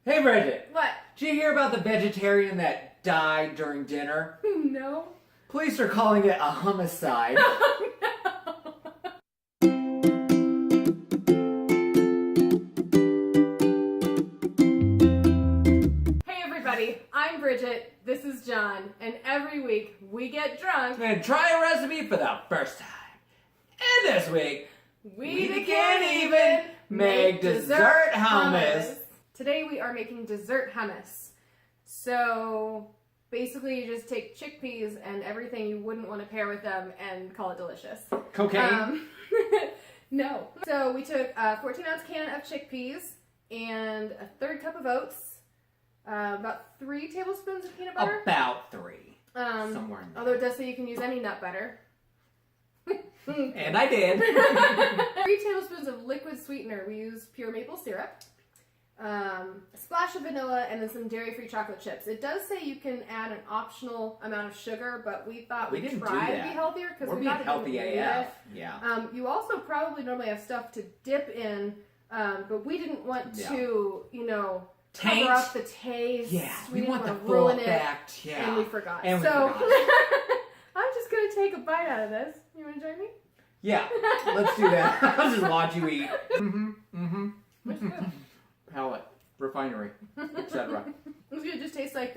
Hey Bridget, What? did you hear about the vegetarian that died during dinner? No. Police are calling it a homicide. Hey everybody, I'm Bridget, this is John, and every week we get drunk And try a recipe for the first time. And this week, we can't even make dessert hummus. Today we are making dessert hummus. So basically you just take chickpeas and everything you wouldn't want to pair with them and call it delicious. Cocaine? No. So we took a 14-ounce can of chickpeas and a third cup of oats, about 3 tablespoons of peanut butter. About 3. Somewhere in there. Although it does say you can use any nut butter. And I did. 3 tablespoons of liquid sweetener. We use pure maple syrup. A splash of vanilla, and then some dairy-free chocolate chips. It does say you can add an optional amount of sugar, but we thought We didn't try do to that. be healthier because We're we being thought it healthy didn't need AF. it. Yeah. You also probably normally have stuff to dip in, but we didn't want to, Taint? cover up the taste. Yeah, we didn't want the wanna full ruin effect. it, Yeah. and we forgot. And we so forgot. I'm just gonna take a bite out of this. You want to join me? Yeah, let's do that. I'll just watch you eat. Palate, refinery, etc. It's good. It just tastes like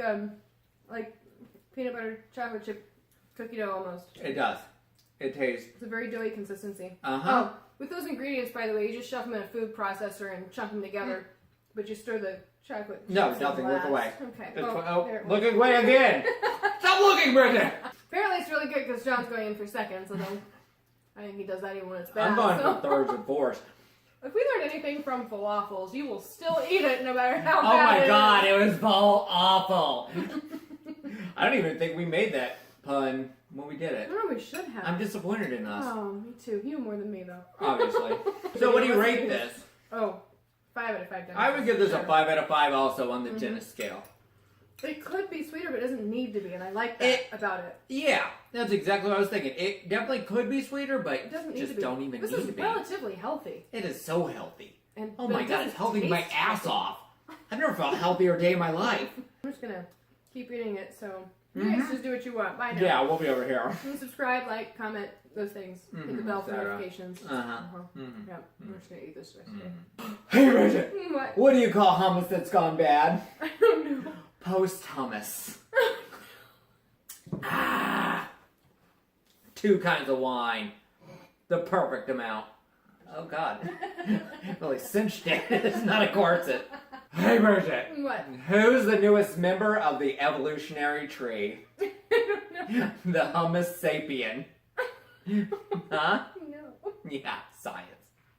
peanut butter chocolate chip cookie dough almost. It does. It tastes. It's a very doughy consistency. Uh-huh. Oh, with those ingredients, by the way, you just shove them in a food processor and chunk them together, but you stir the chocolate. No, chips nothing. in Look last. away. Okay. It's There it was. look away again. Stop looking, Bridget. Apparently, it's really good because John's going in for seconds, so then I think he does that even when it's bad. I'm going so. for thirds and fourths. If we learned anything from falafels, you will still eat it no matter how Oh bad it my is. God, it was awful. I don't even think we made that pun when we did it. No, we should have. I'm disappointed in us, Oh, me too. You more than me, though. obviously. So what do you rate this? Oh, 5 out of 5. I would give this a Sure. 5 out of 5 also on the Jenna scale. It could be sweeter, but it doesn't need to be, and I like that about it. Yeah, that's exactly what I was thinking. It definitely could be sweeter, but It doesn't need just to be. don't even This need is to be. relatively healthy. It is so healthy. And, Oh but my it God, doesn't it's helping my taste ass healthy. off. I've never felt healthier day in my life. I'm just gonna keep eating it, so you guys just do what you want. Bye now. Yeah, we'll be over here. And subscribe, like, comment, those things. Hit the bell for etc. notifications. Uh-huh. Yeah, I'm just gonna eat this rest of it. Hey, Bridget. What? What do you call hummus that's gone bad? I don't know. Post hummus. 2 kinds of wine. The perfect amount. Oh God. Really cinched it. It's not a corset. Hey Bridget. What? Who's the newest member of the evolutionary tree? I don't know. The hummus sapien. Huh? No. Yeah, science.